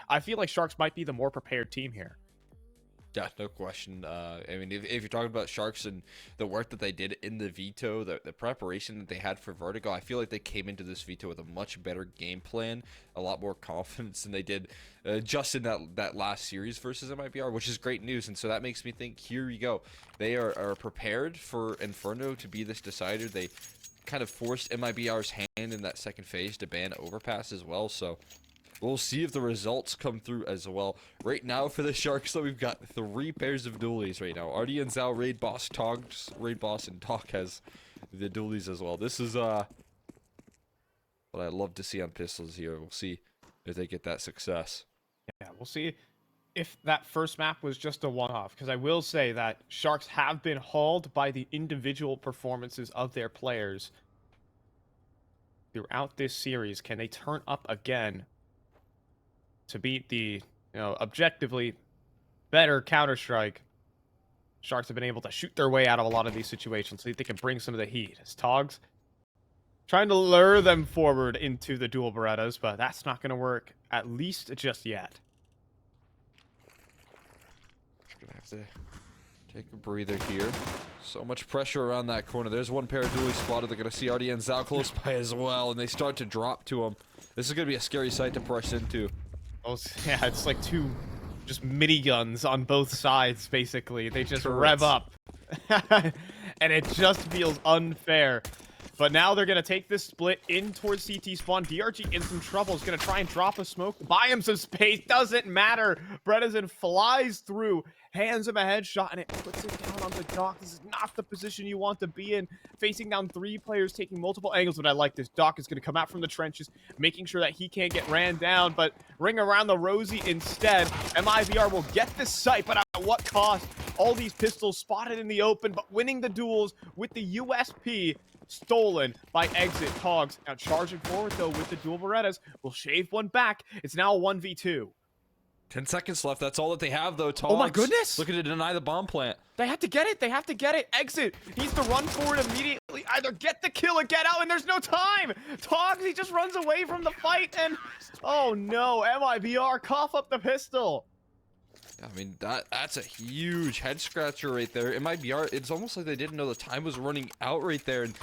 I feel like Sharks might be the more prepared team here. Yeah, no question. I mean, if you're talking about Sharks and the work that they did in the veto, the preparation that they had for Vertigo, I feel like they came into this veto with a much better game plan, a lot more confidence than they did just in that last series versus MIBR, which is great news. And so that makes me think, here you go. They are prepared for Inferno to be this decider. They kind of forced MIBR's hand in that second phase to ban Overpass as well, so we'll see if the results come through as well. Right now for the Sharks, though, we've got 3 pairs of dualies right now. Artie and Zhao, Raid Boss, Togs, Raid Boss, and Talk has the dualies as well. This is what I'd love to see on pistols here. We'll see if they get that success. Yeah, we'll see if that first map was just a one-off, because I will say that Sharks have been hauled by the individual performances of their players throughout this series. Can they turn up again to beat the, objectively better Counter-Strike? Sharks have been able to shoot their way out of a lot of these situations, so they can bring some of the heat. As Togs trying to lure them forward into the dual Berettas, but that's not going to work, at least just yet. Gonna have to take a breather here. So much pressure around that corner. There's one pair of dualies spotted. They're going to see Artie and Zhao close by as well, and they start to drop to him. This is going to be a scary sight to push into. Oh, yeah, it's like 2 just miniguns on both sides, basically. They just rev up. And it just feels unfair. But now they're going to take this split in towards CT spawn. DRG in some trouble. Is going to try and drop a smoke. Buy him some space. Doesn't matter. Bredesen flies through. Hands him a headshot. And it puts it down on the dock. This is not the position you want to be in. Facing down 3 players. Taking multiple angles. But I like this. Doc is going to come out from the trenches. Making sure that he can't get ran down. But ring around the Rosie instead. MIBR will get this site. But at what cost? All these pistols spotted in the open. But winning the duels with the USP. Stolen by Exit. Togs now charging forward though with the dual Berettas. Will shave one back. It's now a 1v2. 10 seconds left. That's all that they have though. Togs oh my goodness! looking to deny the bomb plant. They have to get it. They have to get it. Exit needs to run forward immediately. Either get the kill or get out, and there's no time. Togs, he just runs away from the fight, and oh no, MIBR cough up the pistol. I mean, that's a huge head scratcher right there. MIBR, it's almost like they didn't know the time was running out right there, and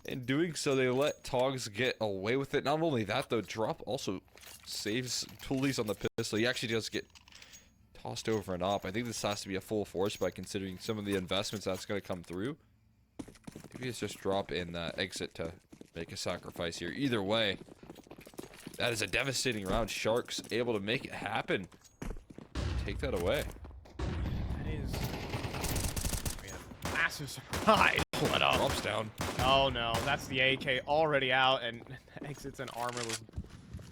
in doing so, they let Togs get away with it. Not only that, though, Drop also saves dualies on the pistol. He actually does get tossed over and up. I think this has to be a full force by considering some of the investments that's going to come through. Maybe it's just Drop in Exit to make a sacrifice here. Either way, that is a devastating round. Sharks able to make it happen. Take that away. That is a massive surprise. Drops down. Oh no, that's the AK already out, and Exit's an armorless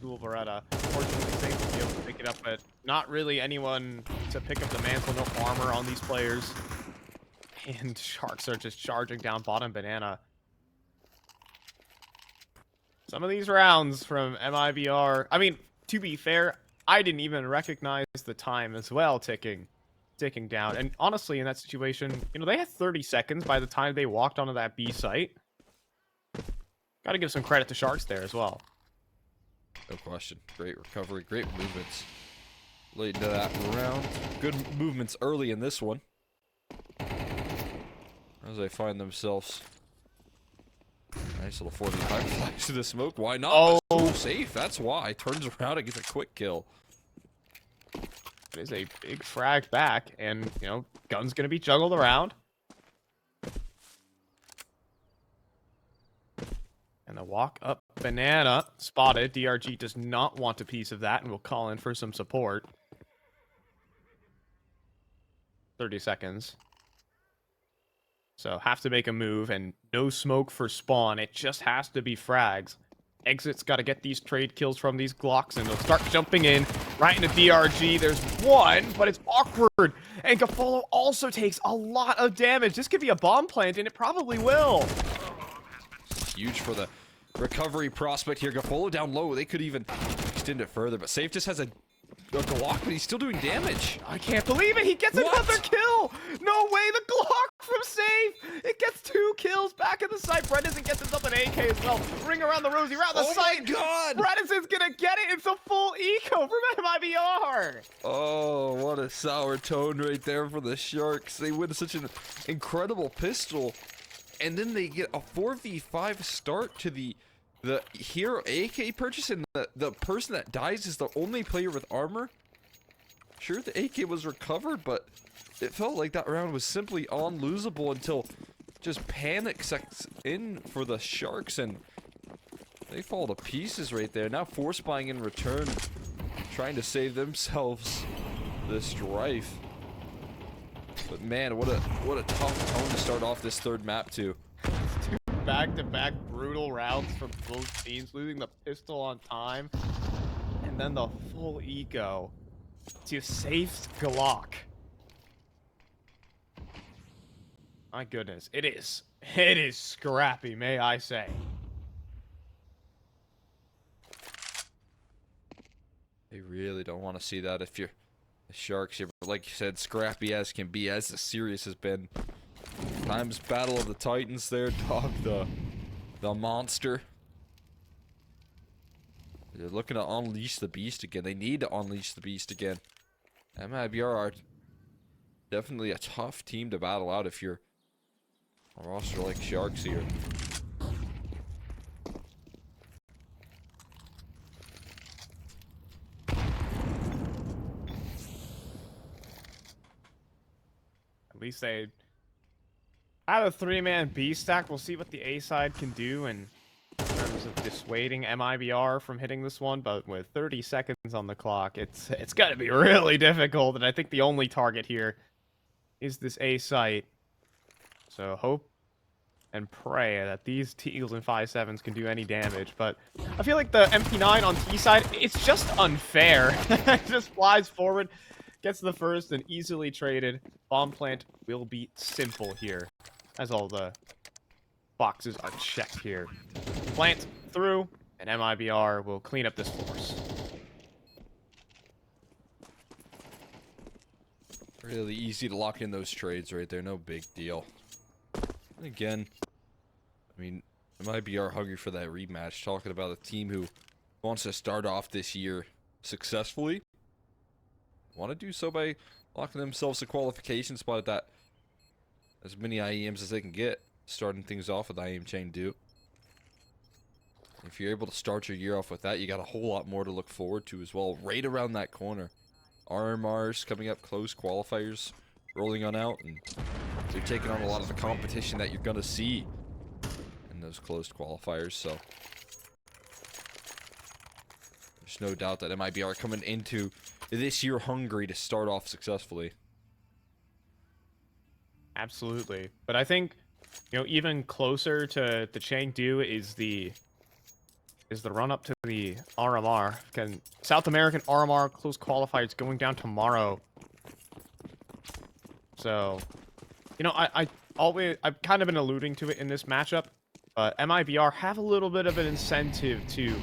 dual Beretta. Fortunately, safe to be able to pick it up, but not really anyone to pick up the mantle. No armor on these players. And Sharks are just charging down bottom banana. Some of these rounds from MIBR, I mean, to be fair, I didn't even recognize the time as well ticking down. And honestly, in that situation, they had 30 seconds by the time they walked onto that B site. Got to give some credit to Sharks there as well. No question. Great recovery, great movements late into that round. Good movements early in this one. As they find themselves. Nice little 4v high flash to the smoke. Why not? Oh, safe. That's why. Turns around and gets a quick kill. It is a big frag back, and, gun's going to be juggled around. And the walk up banana spotted. DRG does not want a piece of that and will call in for some support. 30 seconds. So have to make a move, and no smoke for spawn. It just has to be frags. Exit's got to get these trade kills from these Glocks, and they'll start jumping in right into DRG. There's one, but it's awkward. And Gafolo also takes a lot of damage. This could be a bomb plant, and it probably will. It's huge for the recovery prospect here. Gafolo down low. They could even extend it further, but Safe just has a Glock, but he's still doing damage. I can't believe it. He gets another kill. No way. The Glock from safe. It gets 2 kills back in the site. Bredesen gets himself an AK as well. Ring around the rosy, around the site. Oh my god! Bredesen's gonna get it. It's a full eco from MIBR. Oh, what a sour tone right there for the Sharks. They win such an incredible pistol, and then they get a 4v5 start to the hero AK purchase, and the person that dies is the only player with armor. Sure, the AK was recovered, but it felt like that round was simply unlosable until just panic sets in for the Sharks, and they fall to pieces right there. Now force buying in return, trying to save themselves this strife. But man, what a tough tone to start off this third map too. Back-to-back brutal rounds from both teams, losing the pistol on time, and then the full eco to safe Glock. My goodness, it is scrappy, may I say. They really don't want to see that if you're the Sharks here. But like you said, scrappy as can be, as serious has been. Times Battle of the Titans there, Dog the monster. They're looking to unleash the beast again. They need to unleash the beast again. MIBR are definitely a tough team to battle out if you're a roster like Sharks here. At least they have a 3-man B stack. We'll see what the A side can do in terms of dissuading MIBR from hitting this one, but with 30 seconds on the clock, it's got to be really difficult, and I think the only target here is this A site. So hope and pray that these Teals and 5.7s can do any damage, but I feel like the MP9 on T side, it's just unfair. It just flies forward, gets the first, and easily traded. Bomb plant will be simple here, as all the boxes are checked here. Plant through, and MIBR will clean up this force. Really easy to lock in those trades right there, no big deal. And again, I mean, MIBR hungry for that rematch, talking about a team who wants to start off this year successfully. Want to do so by locking themselves a qualification spot at that, as many IEMs as they can get, starting things off with IEM Chengdu. If you're able to start your year off with that, you got a whole lot more to look forward to as well, right around that corner. RMRs coming up close, qualifiers rolling on out, and they're taking on a lot of the competition that you're going to see in those closed qualifiers, so there's no doubt that MIBR coming into this year hungry to start off successfully. Absolutely. But I think, you know, even closer to the Chengdu is the run up to the RMR. South American RMR close qualifiers going down tomorrow. So, you know, I've kind of been alluding to it in this matchup, but MIBR have a little bit of an incentive to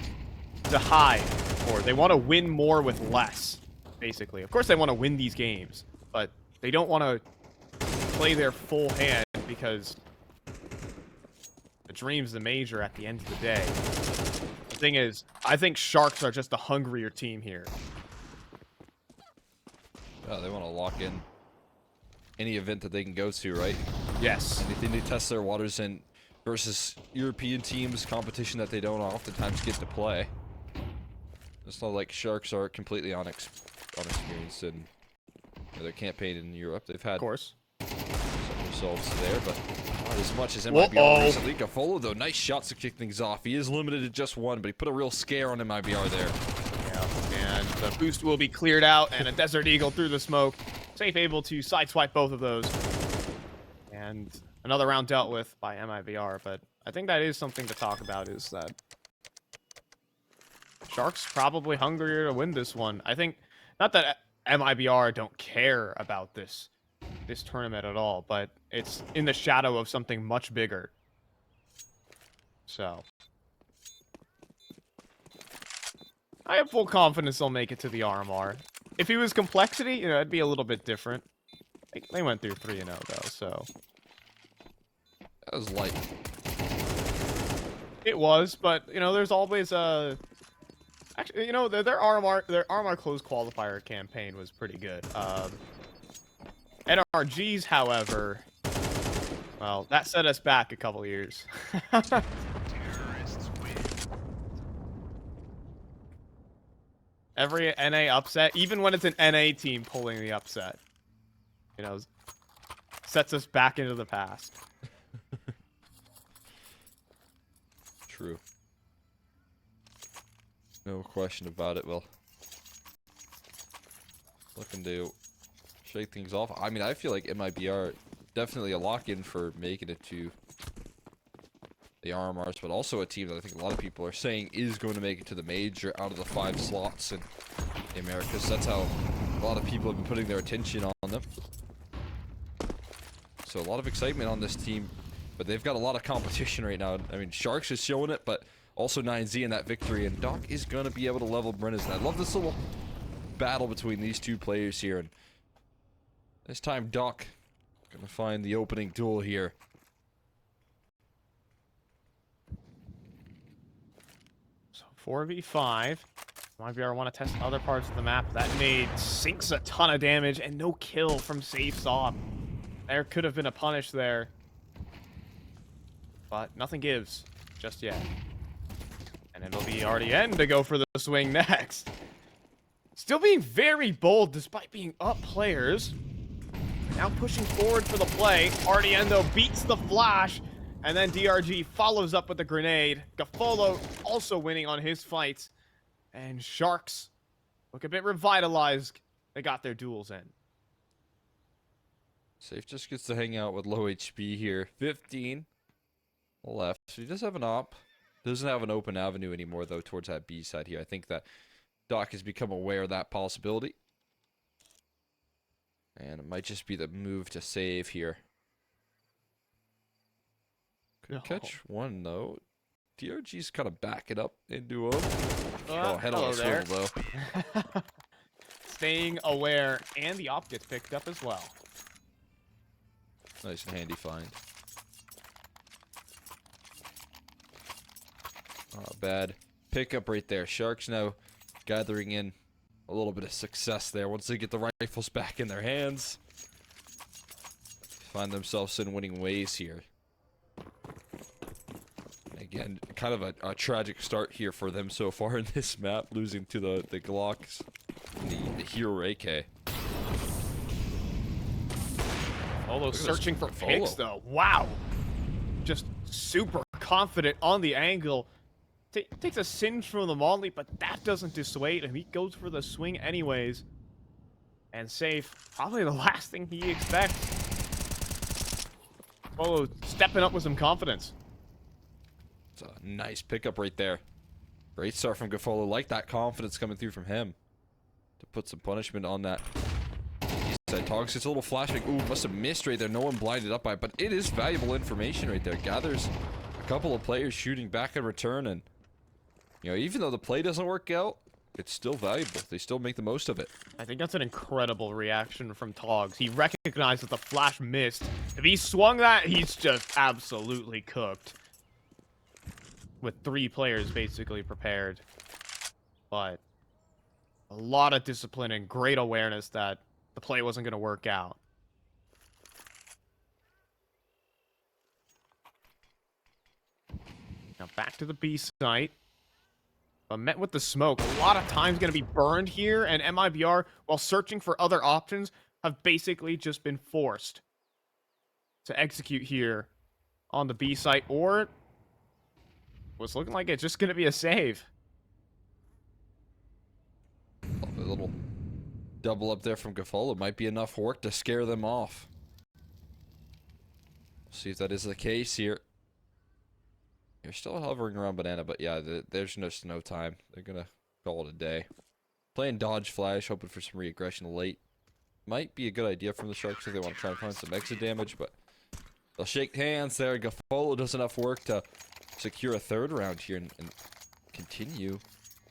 hide, or they want to win more with less, basically. Of course they want to win these games, but they don't want to play their full hand because the dream's the major at the end of the day. The thing is, I think Sharks are just a hungrier team here. Oh, they want to lock in any event that they can go to, right? Yes. Anything to test their waters in versus European teams, competition that they don't oftentimes get to play. It's not like Sharks are completely unexperienced in their campaign in Europe. They've had, of course, some results there, but not as much as MIBR recently. Gafolo, though, nice shots to kick things off. He is limited to just one, but he put a real scare on MIBR there. Yeah, and the boost will be cleared out, and a Desert Eagle through the smoke. Safe able to sideswipe both of those. And another round dealt with by MIBR, but I think that is something to talk about, is that Sharks probably hungrier to win this one. I think, not that MIBR don't care about this tournament at all, but it's in the shadow of something much bigger. So I have full confidence they'll make it to the RMR. If he was Complexity, you know, it'd be a little bit different. They went through 3-0 though, so was light. It was, but you know, there's always a. Actually, you know, their RMR close qualifier campaign was pretty good. NRG's, however, well, that set us back a couple years. Every NA upset, even when it's an NA team pulling the upset, you know, sets us back into the past. True. No question about it. Well, looking to shake things off. I mean, I feel like MIBR definitely a lock-in for making it to the RMRs, but also a team that I think a lot of people are saying is going to make it to the major out of the 5 slots in the Americas. That's how a lot of people have been putting their attention on them. So a lot of excitement on this team, but they've got a lot of competition right now. I mean, Sharks is showing it, but also 9Z in that victory, and Doc is going to be able to level Brennan. I love this little battle between these two players here, and this time Doc going to find the opening duel here. So 4v5. MIBR want to test other parts of the map. That nade sinks a ton of damage and no kill from safe off. There could have been a punish there, but nothing gives just yet. And it'll be RDN to go for the swing next. Still being very bold despite being up players. Now pushing forward for the play. RDN though beats the flash. And then DRG follows up with the grenade. Gafolo also winning on his fights. And Sharks look a bit revitalized. They got their duels in. Safe just gets to hang out with low HP here. 15 left. So he does have an op. Doesn't have an open avenue anymore, though, towards that B side here. I think that Doc has become aware of that possibility. And it might just be the move to save here. Could catch one, though. DRG's kind of backing up into him. Oh, head on a swivel, though. Staying aware, and the op gets picked up as well. Nice and handy find. Bad pickup right there. Sharks now gathering in a little bit of success there once they get the rifles back in their hands. Find themselves in winning ways here. Again, kind of a tragic start here for them so far in this map, losing to the Glocks, the Hero AK. Although searching for picks, though. Wow. Just super confident on the angle. Takes a singe from the Molly, but that doesn't dissuade him. He goes for the swing anyways. And safe. Probably the last thing he expects. Oh, stepping up with some confidence. It's a nice pickup right there. Great start from Gafolo. Like that confidence coming through from him. To put some punishment on that. Togs gets a little flashback. Ooh, must have missed right there. No one blinded up by it, but it is valuable information right there. Gathers a couple of players shooting back in return, and you know, even though the play doesn't work out, it's still valuable. They still make the most of it. I think that's an incredible reaction from Togs. He recognized that the flash missed. If he swung that, he's just absolutely cooked. With 3 players basically prepared. But a lot of discipline and great awareness that the play wasn't going to work out. Now back to the B site. But met with the smoke. A lot of time's going to be burned here, and MIBR, while searching for other options, have basically just been forced to execute here on the B site, or was looking like it's just going to be a save. A little double up there from Gafolo might be enough work to scare them off. See if that is the case here. You're still hovering around banana, but yeah, there's just no time. They're gonna call it a day. Playing dodge flash, hoping for some re-aggression late. Might be a good idea from the Sharks if they want to try and find some exit damage, but they'll shake hands there. Gafolo does enough work to secure a 3rd round here and continue.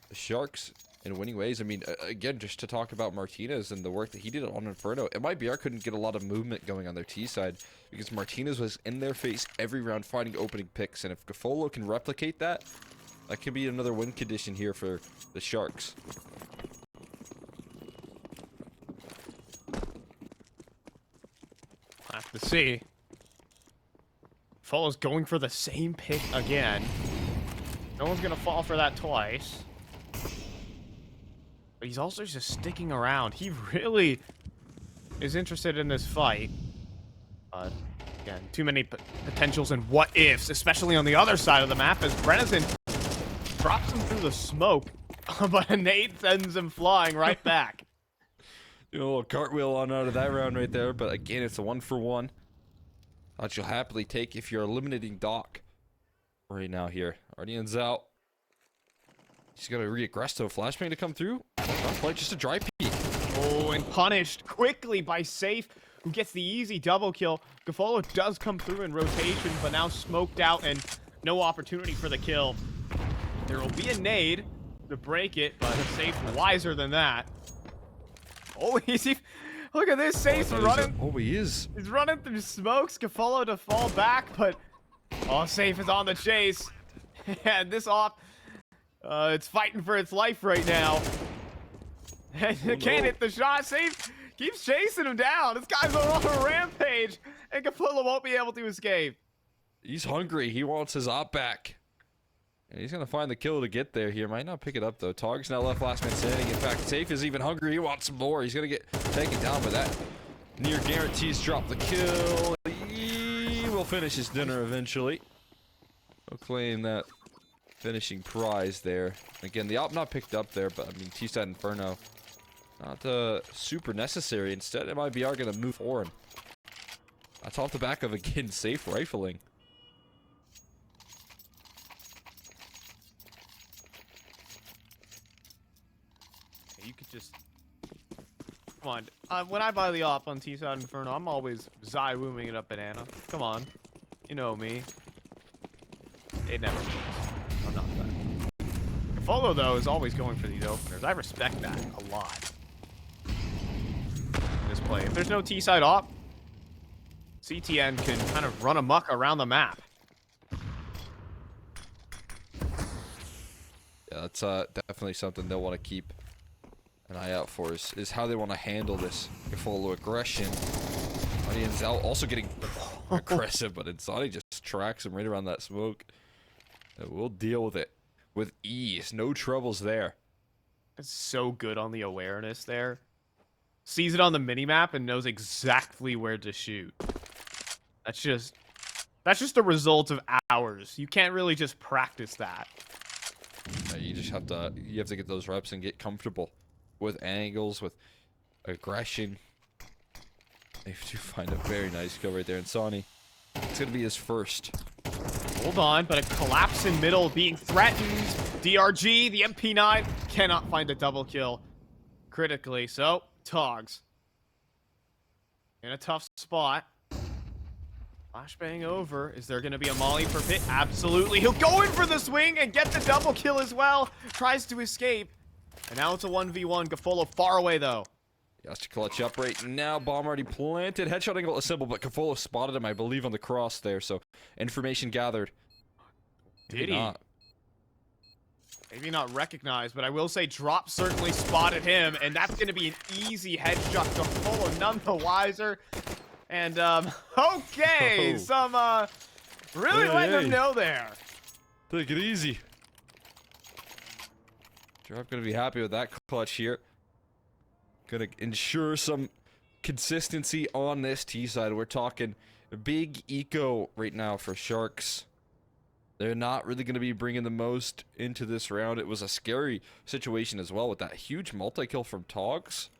The Sharks in winning ways. I mean, again, just to talk about Martinez and the work that he did on Inferno, MIBR couldn't get a lot of movement going on their T side because Martinez was in their face every round finding opening picks, and if Gafolo can replicate that, that could be another win condition here for the Sharks. Have to see. Folo's going for the same pick again. No one's gonna fall for that twice. But he's also just sticking around. He really is interested in this fight. But again, too many potentials and what ifs, especially on the other side of the map as Brennison drops him through the smoke, but a nade sends him flying right back. You know, a little cartwheel on out of that round right there, but again, it's a 1-for-1 that you'll happily take if you're eliminating Doc right now here. Ardian's out. He's gonna re-aggress to a flashbang to come through. Not quite, just a dry peek. Oh, and punished quickly by Safe, who gets the easy double kill. Gafolo does come through in rotation, but now smoked out and no opportunity for the kill. There will be a nade to break it, but Safe wiser than that. Oh, look at this, Safe's running. Oh, he is. He's running through smokes. Gafolo to fall back, but Safe is on the chase. And this op, it's fighting for its life right now. Can't hit the shot. Safe keeps chasing him down. This guy's on a rampage, and Gafolo won't be able to escape. He's hungry. He wants his op back. And he's going to find the kill to get there here. Might not pick it up, though. Togs now left last man standing. In fact, Safe is even hungry. He wants some more. He's going to get taken down by that. Near guarantees drop the kill. He will finish his dinner eventually. He'll claim that finishing prize there. Again, the op not picked up there, but I mean, T-side Inferno not super necessary. Instead, MIBR going to move forward. That's off the back of, again, Safe rifling. You could just... Come on. When I buy the op on T-side Inferno, I'm always Zai-wooming it up banana. Come on. You know me. It never works. I'm not that. Gafolo, though, is always going for these openers. I respect that a lot. In this play. If there's no T-side op, CTN can kind of run amok around the map. Yeah, that's definitely something they'll want to keep an eye out for is how they want to handle this Gafolo aggression. Audience out also getting aggressive, but insani just tracks him right around that smoke. And we'll deal with it with ease. No troubles there. It's so good on the awareness there. Sees it on the minimap and knows exactly where to shoot. That's just a result of hours. You can't really just practice that. You just have to get those reps and get comfortable with angles, with aggression. They do find a very nice kill right there. Insani, it's gonna be his first. Hold on, but a collapse in middle being threatened. DRG, the MP9, cannot find a double kill critically. So, Togs in a tough spot. Flashbang over. Is there going to be a molly for Pit? Absolutely. He'll go in for the swing and get the double kill as well. Tries to escape. And now it's a 1v1. Gafolo far away, though. He has to clutch up right now. Bomb already planted. Headshot angle assembled, but Gafolo spotted him, I believe, on the cross there. So, information gathered. Did he? Not. Maybe not recognized, but I will say Drop certainly spotted him. And that's going to be an easy headshot. Gafolo none the wiser. And, okay, some, really letting them know there. Take it easy. Drop gonna be happy with that clutch here. Gonna ensure some consistency on this T side. We're talking big eco right now for Sharks. They're not really gonna be bringing the most into this round. It was a scary situation as well with that huge multi-kill from Togs.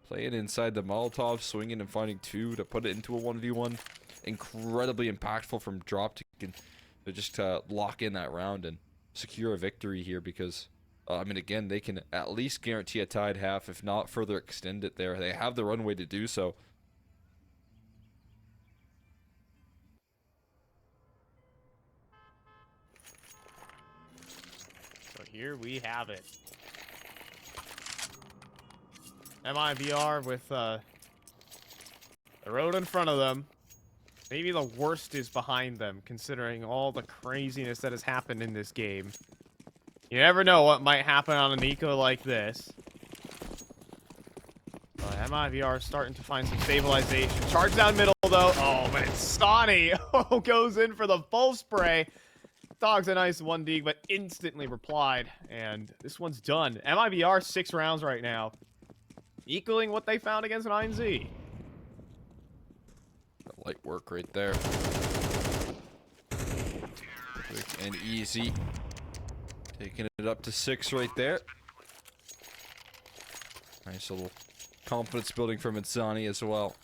Playing inside the Molotov, swinging and finding two to put it into a 1v1. Incredibly impactful from Drop to just lock in that round and secure a victory here because, I mean, again, they can at least guarantee a tied half, if not further extend it there. They have the runway to do so. So here we have it. MIBR with the road in front of them. Maybe the worst is behind them, considering all the craziness that has happened in this game. You never know what might happen on an eco like this. But MIBR starting to find some stabilization. Charge down middle, though. Oh, but insani goes in for the full spray. Dog's a nice 1D, but instantly replied. And this one's done. MIBR 6 rounds right now, equaling what they found against 9Z. Light work right there. Quick and easy. Taking it up to 6 right there. Nice little confidence building from Insani as well.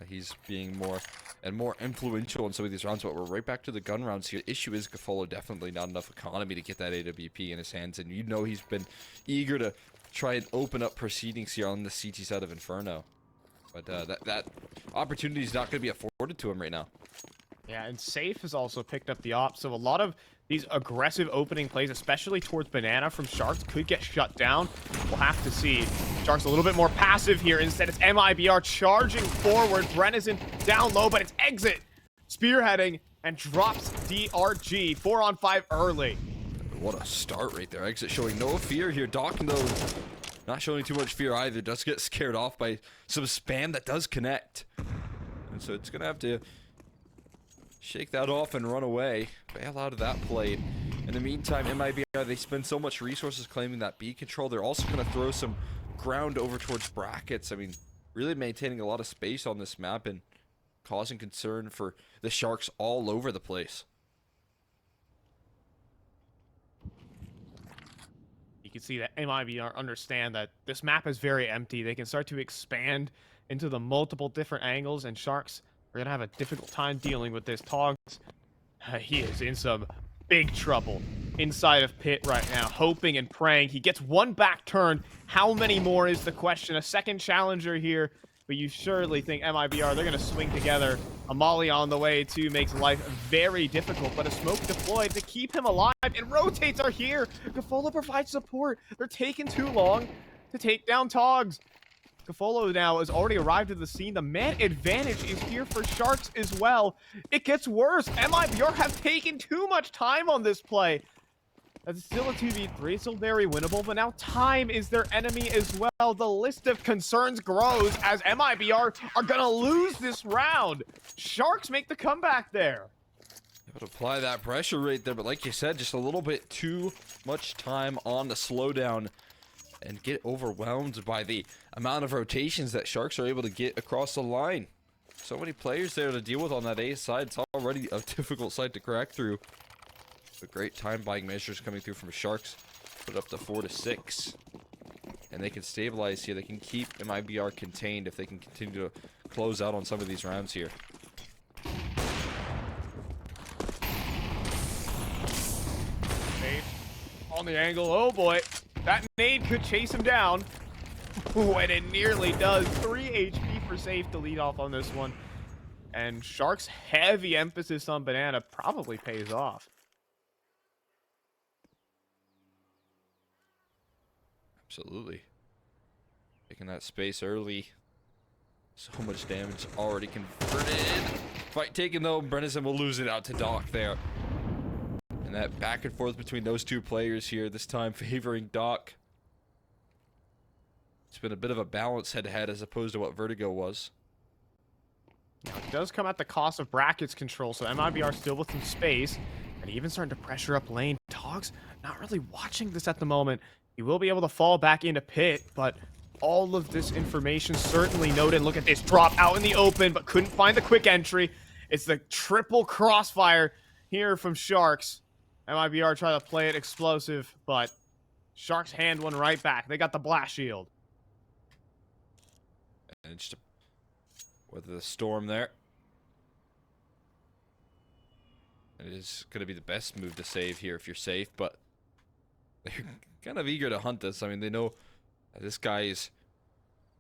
He's being more and more influential in some of these rounds, but we're right back to the gun rounds here. Issue is Gafolo definitely not enough economy to get that AWP in his hands, and you know he's been eager to try and open up proceedings here on the CT side of Inferno. But that opportunity is not going to be afforded to him right now. Yeah, and Safe has also picked up the op, so a lot of these aggressive opening plays, especially towards Banana from Sharks, could get shut down. We'll have to see. Sharks a little bit more passive here. Instead, it's MIBR charging forward. Brennison down low, but it's exit. Spearheading and drops DRG. 4-on-5 early. What a start right there. Exit showing no fear here. Doc, though, not showing too much fear either. Does get scared off by some spam that does connect. And so it's going to have to shake that off and run away. Bail out of that play. In the meantime, MIBR, they spend so much resources claiming that B control. They're also going to throw some ground over towards brackets. I mean, really maintaining a lot of space on this map and causing concern for the Sharks all over the place. You can see that MIBR understand that this map is very empty. They can start to expand into the multiple different angles, and Sharks are going to have a difficult time dealing with this. Togs, he is in some big trouble inside of pit right now, hoping and praying. He gets one back turn. How many more is the question? A second challenger here, but you surely think MIBR, they're going to swing together. A molly on the way, too, makes life very difficult, but a smoke deployed to keep him alive, and rotates are here. Gafolo provides support. They're taking too long to take down Togs. Gafolo now has already arrived at the scene. The man advantage is here for Sharks as well. It gets worse. MIBR have taken too much time on this play. That's still a 2v3, still very winnable, but now time is their enemy as well. The list of concerns grows as MIBR are gonna lose this round. Sharks make the comeback there. Able to apply that pressure right there, but like you said, just a little bit too much time on the slowdown and get overwhelmed by the amount of rotations that Sharks are able to get across the line. So many players there to deal with on that A side. It's already a difficult side to crack through. But great time buying measures coming through from Sharks. Put it up to 4-6. And they can stabilize here. They can keep MIBR contained if they can continue to close out on some of these rounds here. Nade on the angle. Oh boy. That nade could chase him down. And it nearly does. 3 HP for Safe to lead off on this one. And Sharks' heavy emphasis on Banana probably pays off. Absolutely. Taking that space early. So much damage already converted. Fight taken though. Brennison will lose it out to Doc there. And that back and forth between those two players here, this time favoring Doc. It's been a bit of a balance head-to-head as opposed to what Vertigo was. Now, it does come at the cost of brackets control, so MIBR still with some space. And even starting to pressure up lane. Togs not really watching this at the moment. He will be able to fall back into pit, but all of this information certainly noted. Look at this drop out in the open, but couldn't find the quick entry. It's the triple crossfire here from Sharks. MIBR try to play it explosive, but Sharks hand one right back. They got the blast shield. And just weather the storm there. It is going to be the best move to save here if you're safe, but they're kind of eager to hunt this. I mean, they know that this guy is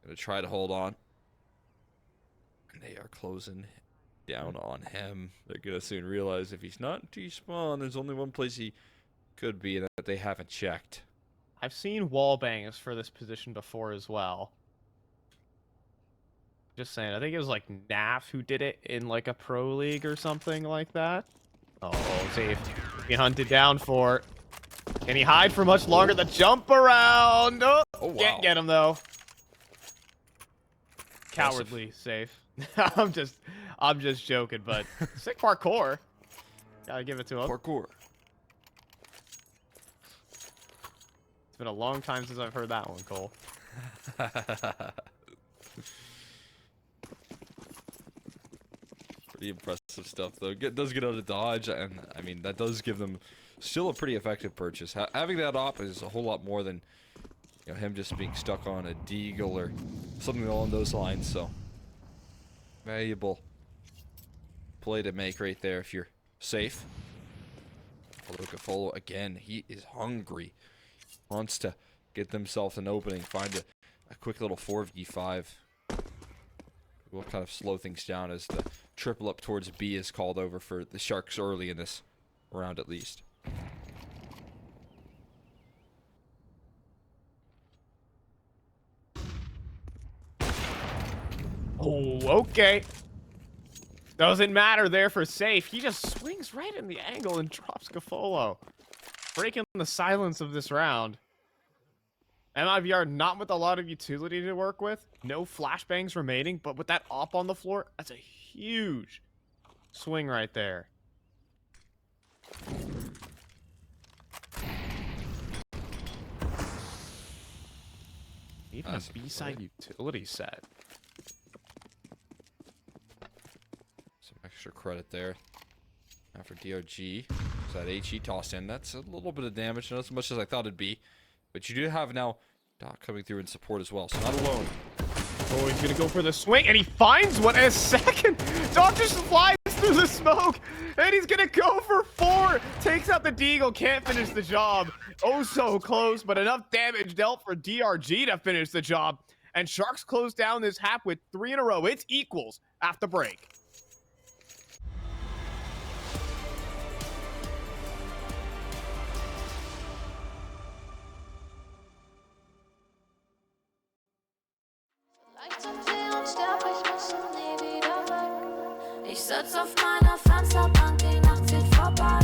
going to try to hold on. And they are closing down on him. They're going to soon realize if he's not in T-spawn, there's only one place he could be, and that they haven't checked. I've seen wall bangs for this position before as well. Just saying, I think it was like Naf who did it in like a pro league or something like that. Oh, safe. Being hunted down for. Can he hide for much longer? The jump around. Oh, wow. Can't get him though. Cowardly safe. I'm just joking, but sick parkour. Gotta give it to him. Parkour. It's been a long time since I've heard that one, Cole. Pretty impressive stuff, though. Does get out of dodge, and I mean that does give them still a pretty effective purchase. Having that op is a whole lot more than him just being stuck on a deagle or something along those lines. So valuable play to make right there if you're safe. Although Follow again, he is hungry, wants to get themselves an opening, find a quick little 4v5. We'll kind of slow things down as the triple up towards B is called over for the Sharks early in this round at least. Oh, okay. Doesn't matter there for safe. He just swings right in the angle and drops Gafolo, breaking the silence of this round. MIBR not with a lot of utility to work with. No flashbangs remaining, but with that op on the floor, that's a huge swing right there. Even a B-side utility set. Some extra credit there. Now for DRG. So that HE tossed in. That's a little bit of damage, not as much as I thought it'd be. But you do have now Doc coming through in support as well, so not alone. Oh, he's gonna go for the swing, and he finds one in a second. Doc just flies through the smoke, and he's gonna go for 4. Takes out the deagle, can't finish the job. Oh, so close, but enough damage dealt for DRG to finish the job. And Sharks close down this half with 3 in a row. It's equals after break. Ich sitz auf meiner Fensterbank, die Nacht zieht vorbei.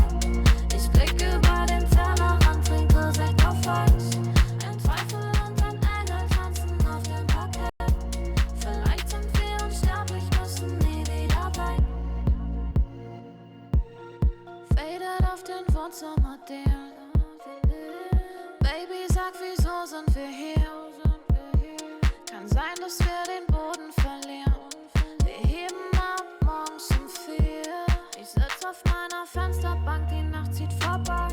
Ich blick über den Tellerrand, trinke Sekt auf Eis. Ein Zweifel und ein Engel tanzen auf dem Parkett. Vielleicht sind wir unsterblich, müssen nie wieder weg. Fadet auf den Wohnzimmerdeal. Baby, sag, wieso sind wir hier? Kann sein, dass wir den Boden verlieren. Wir heben ab morgens um 4. Ich sitz auf meiner Fensterbank, die Nacht zieht vorbei.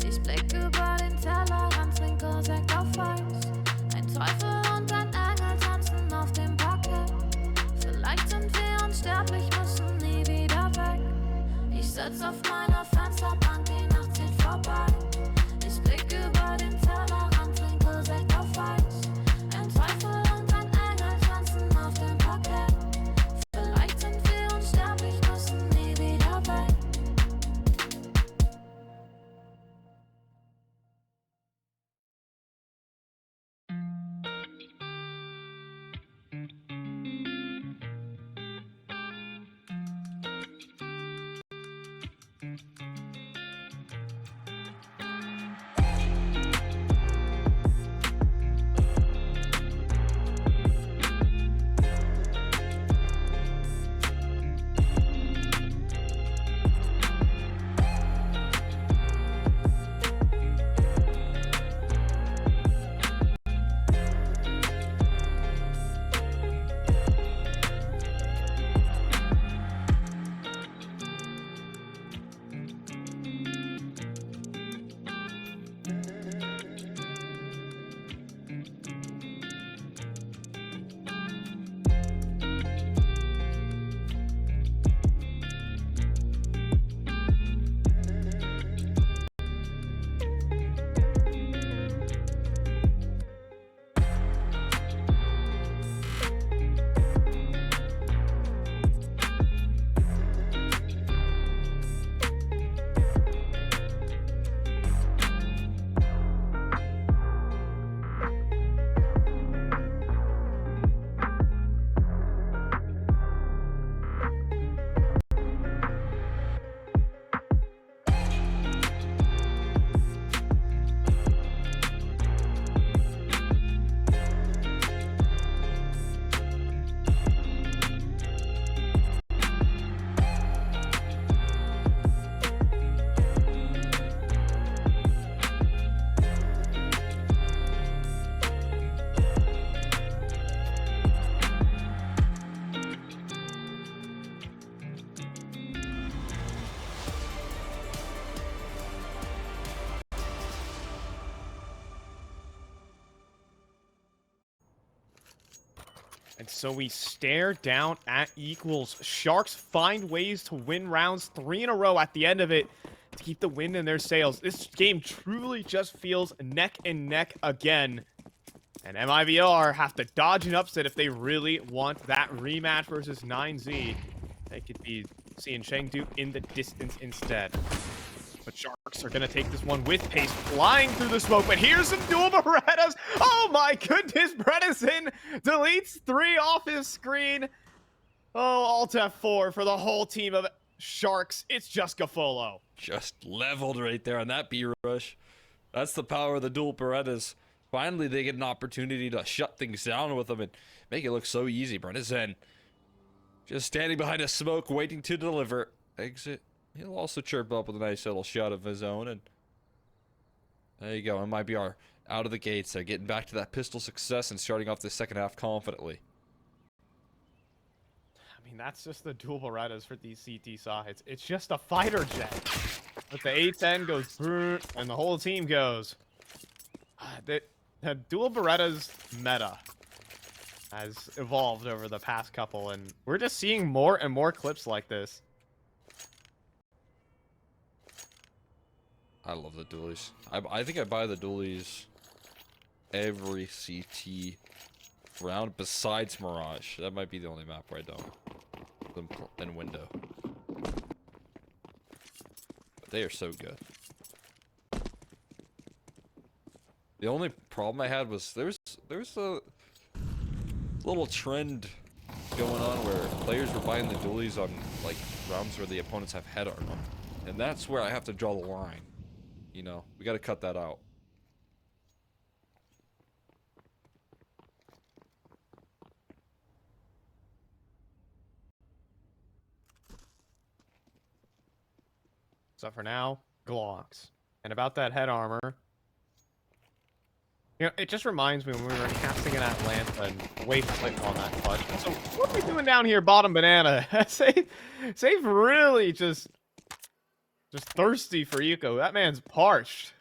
Ich blick über den Tellerrand, trinke Sekt auf Eis. Ein Teufel und ein Engel tanzen auf dem Parkett. Vielleicht sind wir unsterblich, müssen nie wieder weg. Ich sitz auf meiner Fensterbank, die Nacht zieht vorbei. And so we stare down at equals. Sharks find ways to win rounds 3 in a row at the end of it to keep the wind in their sails. This game truly just feels neck and neck again. And MIBR have to dodge an upset if they really want that rematch versus 9Z. They could be seeing Chengdu in the distance instead. But Sharks are going to take this one with pace, flying through the smoke. But here's some dual Berettas. Oh my goodness, Bredesen deletes 3 off his screen. Oh, Alt F4 for the whole team of Sharks. It's just Gafolo. Just leveled right there on that B rush. That's the power of the dual Berettas. Finally, they get an opportunity to shut things down with them and make it look so easy. Bredesen just standing behind a smoke, waiting to deliver. Exit. He'll also chirp up with a nice little shot of his own, and there you go. MIBR out of the gates. They're getting back to that pistol success and starting off the second half confidently. I mean, that's just the dual Berettas for these CT sides. It's just a fighter jet. But the A10 goes brrr, and the whole team goes. The dual Berettas meta has evolved over the past couple, and we're just seeing more and more clips like this. I love the dualies. I think I buy the dualies every CT round besides Mirage. That might be the only map where I don't. Them and Window. But they are so good. The only problem I had was there's a little trend going on where players were buying the dualies on like rounds where the opponents have head armor. And that's where I have to draw the line. You know, we got to cut that out. So for now, Glocks. And about that head armor, you know, it just reminds me when we were casting in Atlanta and way flip on that clutch. So what are we doing down here, bottom banana? Safe really just thirsty for Yuko. That man's parched.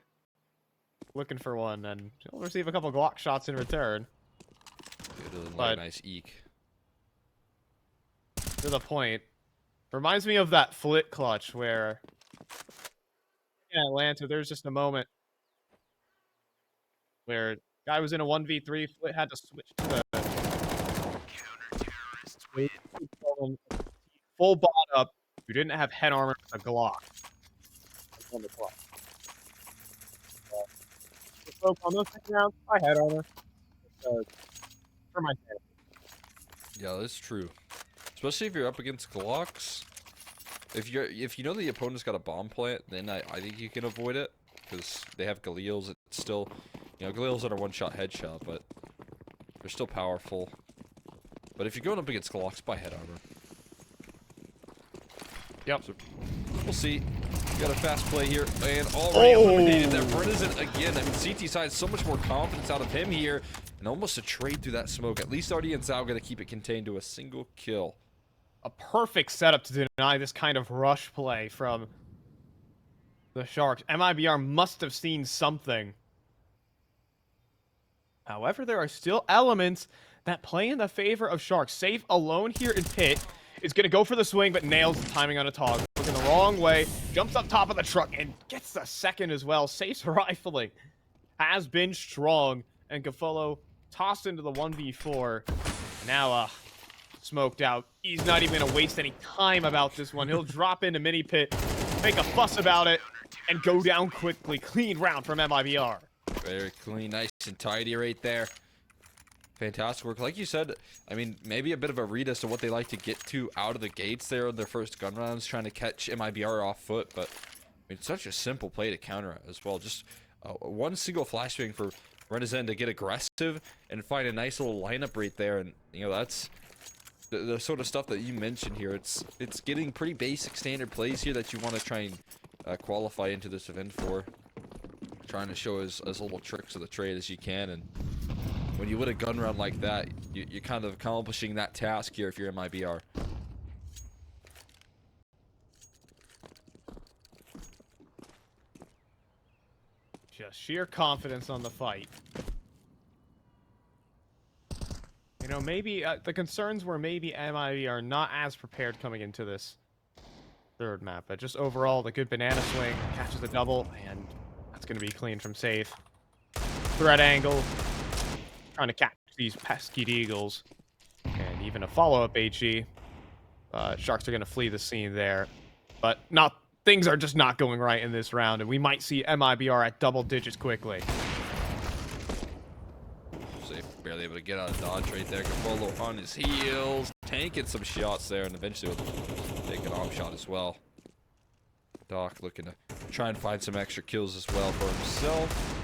Looking for one, and he'll receive a couple Glock shots in return. Like a nice eek. To the point. Reminds me of that flit clutch where in Atlanta, there's just a moment where guy was in a 1v3, flit had to switch to the full bot up. You didn't have head armor, a Glock. On the clock. On those second rounds, I had armor. For my head. Yeah, that's true. Especially if you're up against Glocks. If you know the opponent's got a bomb plant, then I think you can avoid it because they have Galils. It's still, you know, Galils are a one-shot headshot, but they're still powerful. But if you're going up against Glocks, buy head armor. Yep. So, we'll see. We got a fast play here, and already eliminated that Bredesen again. I mean, CT side, so much more confidence out of him here, and almost a trade through that smoke. At least Artie and Zhao going to keep it contained to a single kill. A perfect setup to deny this kind of rush play from the Sharks. MIBR must have seen something. However, there are still elements that play in the favor of Sharks. Safe alone here in pit is going to go for the swing, but nails the timing on a tog. Looking the wrong way, jumps up top of the truck, and gets the second as well. Safe's rifling has been strong, and Gafolo tossed into the 1v4. Now, smoked out. He's not even going to waste any time about this one. He'll drop into mini pit, make a fuss about it, and go down quickly. Clean round from MIBR. Very clean, nice and tidy right there. Fantastic work. Like you said, I mean, maybe a bit of a read as to what they like to get to out of the gates there in their first gun rounds, trying to catch MIBR off foot, but I mean, it's such a simple play to counter as well. Just one single flashbang for Bredesen to get aggressive and find a nice little lineup right there, and you know, that's the sort of stuff that you mentioned here. It's getting pretty basic standard plays here that you want to try and qualify into this event for. Trying to show as little tricks of the trade as you can, and when you win a gun round like that, you're kind of accomplishing that task here if you're MIBR. Just sheer confidence on the fight. You know, maybe the concerns were maybe MIB are not as prepared coming into this third map, but just overall, the good banana swing catches a double, and that's going to be clean from safe. Threat angle, trying to catch these pesky eagles, and even a follow-up HE. Sharks are going to flee the scene there, but things are just not going right in this round, and we might see MIBR at double digits quickly. Barely able to get out of dodge right there. Gafolo on his heels, tanking some shots there, and eventually will take an op shot as well. Doc looking to try and find some extra kills as well for himself.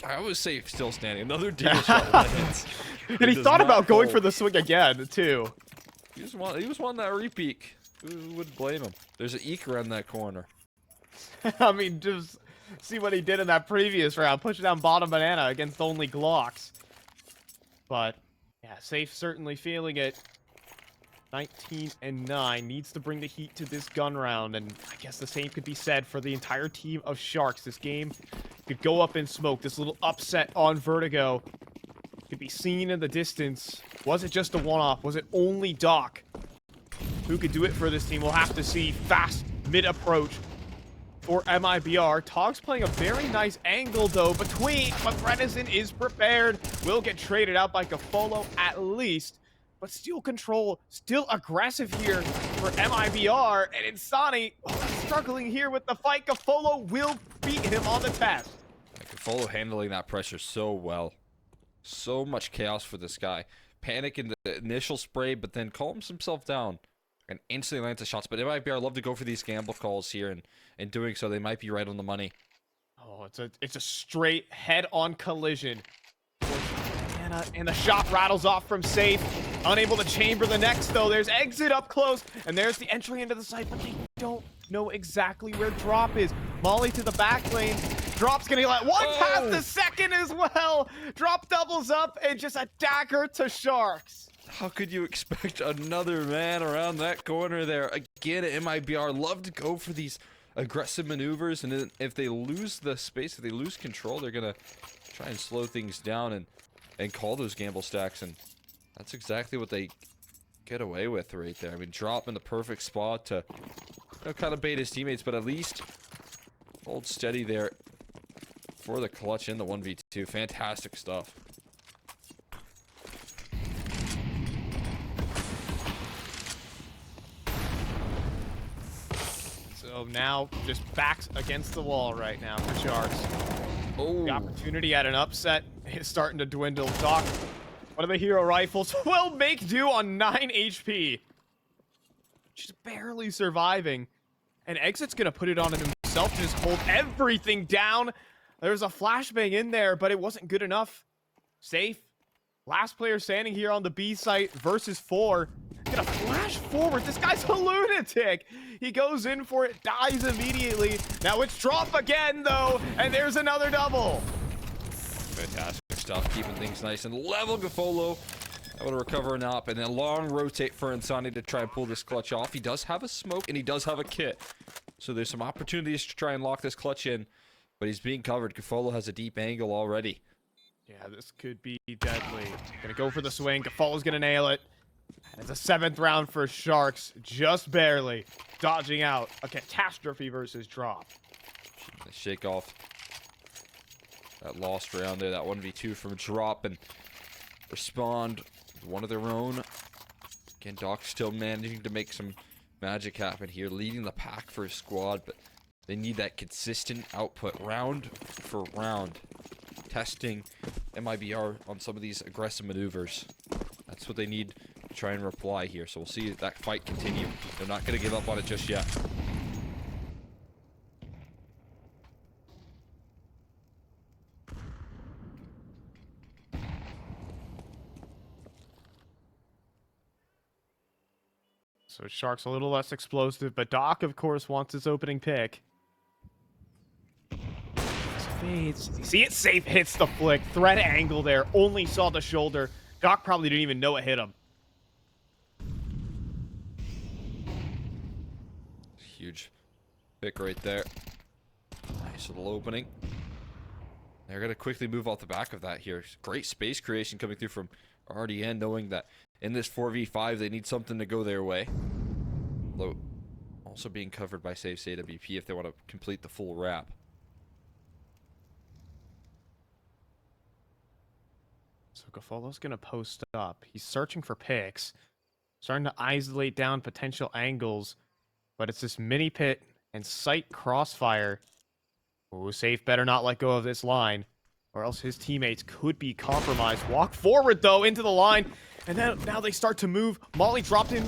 I always say still standing. Another deal shot lands. And he thought about going for the swing again, too. He was wanting that repeak. Who would blame him? There's an eke around that corner. I mean, just see what he did in that previous round. Pushing down bottom banana against only Glocks. But, yeah, Safe certainly feeling it. 19-9. Needs to bring the heat to this gun round. And I guess the same could be said for the entire team of Sharks. This game could go up in smoke. This little upset on Vertigo could be seen in the distance. Was it just a one-off? Was it only Doc who could do it for this team? We'll have to see. Fast mid-approach for MIBR. Togs playing a very nice angle, though, between, but Bredesen is prepared. Will get traded out by Gafolo at least, but still control, still aggressive here for MIBR, and Insani struggling here with the fight. Gafolo will beat him on the test. Gafolo handling that pressure so well. So much chaos for this guy. Panic in the initial spray, but then calms himself down and instantly lands the shots. But MIBR love to go for these gamble calls here, and in doing so, they might be right on the money. Oh, it's a straight head-on collision. And the shot rattles off from Safe. Unable to chamber the next, though. There's exit up close, and there's the entry into the site, but they don't know exactly where Drop is. Molly to the back lane. Drop's gonna let one past the second as well. Drop doubles up, and just a dagger to Sharks. How could you expect another man around that corner there? Again, MIBR love to go for these aggressive maneuvers, and then if they lose the space, if they lose control, they're gonna try and slow things down and call those gamble stacks, and that's exactly what they get away with right there. I mean, Drop in the perfect spot to, you know, kind of bait his teammates, but at least hold steady there for the clutch in the 1v2. Fantastic stuff. So now just backs against the wall right now for Sharks. Oh, The opportunity at an upset is starting to dwindle. Doc, one of the hero rifles will make do on 9 HP. Just barely surviving. And Exit's gonna put it on himself to just hold everything down. There's a flashbang in there, but it wasn't good enough. Safe. Last player standing here on the B site versus 4. Gonna flash forward. This guy's a lunatic. He goes in for it, dies immediately. Now it's Drop again, though, and there's another double. fantastic stuff, keeping things nice and level. Gafolo able to recover an up, and then long rotate for Insani to try and pull this clutch off. He does have a smoke, and he does have a kit, so there's some opportunities to try and lock this clutch in, but he's being covered. Gafolo has a deep angle already. Yeah, this could be deadly. Gonna go for the swing. Gafolo's gonna nail it. It's a 7th round for Sharks, just barely dodging out a catastrophe versus Drop. They shake off that lost round there, that 1v2 from Drop, and respond with one of their own. Again, Doc still managing to make some magic happen here, leading the pack for his squad, but they need that consistent output round for round. Testing MIBR on some of these aggressive maneuvers. That's what they need to try and reply here. So we'll see that fight continue. They're not going to give up on it just yet. So Sharks a little less explosive, but Doc, of course, wants his opening pick. Fades. You see it? Safe hits the flick. Threat angle there. Only saw the shoulder. Doc probably didn't even know it hit him. Huge pick right there. Nice little opening. They're going to quickly move off the back of that here. Great space creation coming through from already in, knowing that in this 4v5 they need something to go their way. Although also being covered by Safe AWP if they want to complete the full wrap. So Gafolo's gonna post up. He's searching for picks, starting to isolate down potential angles, but it's this mini pit and sight crossfire. Ooh, Safe better not let go of this line, or else his teammates could be compromised. Walk forward, though, into the line, and then now they start to move. Molly dropped in,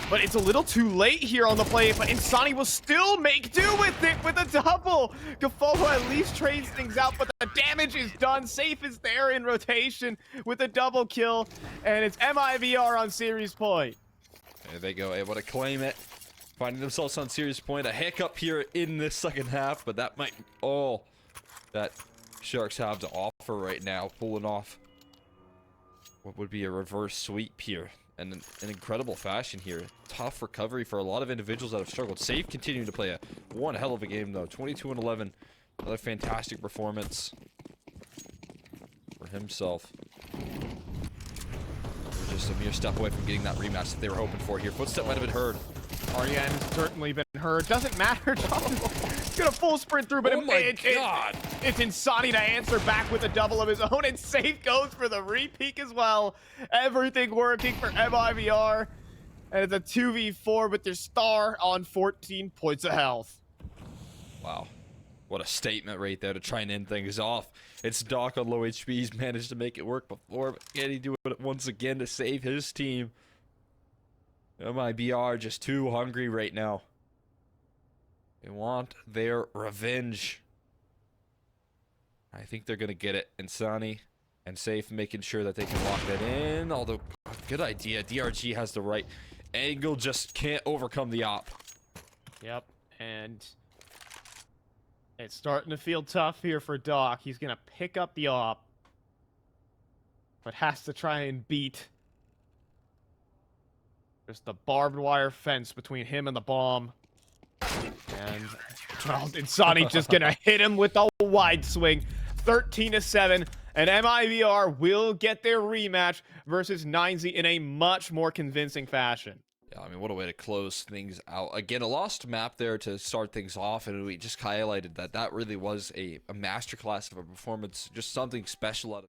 but it's a little too late here on the play, but Insani will still make do with it with a double. Gafolo at least trades things out, but the damage is done. Safe is there in rotation with a double kill, and it's MIBR on series point. There they go, able to claim it. Finding themselves on series point. A hiccup here in this second half, but that might be all that Sharks have to offer right now. Pulling off what would be a reverse sweep here. And an incredible fashion here. Tough recovery for a lot of individuals that have struggled. Safe continuing to play one hell of a game though. 22-11. Another fantastic performance for himself. They're just a mere step away from getting that rematch that they were hoping for here. Footstep might have been heard. REN has certainly been heard. Doesn't matter. He's gonna full sprint through, but Oh my God. It's Insani to answer back with a double of his own, and Safe goes for the re-peek as well. Everything working for MIBR. And it's a 2v4 with their star on 14 points of health. Wow. What a statement right there to try and end things off. It's Doc on low HP. He's managed to make it work before, but can he do it once again to save his team? MIBR just too hungry right now. They want their revenge. I think they're going to get it. Insani and Safe making sure that they can lock that in. Although, good idea. DRG has the right angle, just can't overcome the op. Yep, and it's starting to feel tough here for Doc. He's going to pick up the op, but has to try and beat just the barbed wire fence between him and the bomb. And well, Insani just gonna hit him with a wide swing. 13-7, and MIBR will get their rematch versus 9Z in a much more convincing fashion. Yeah, I mean, what a way to close things out. Again, a lost map there to start things off, and we just highlighted that that really was a masterclass of a performance, just something special out of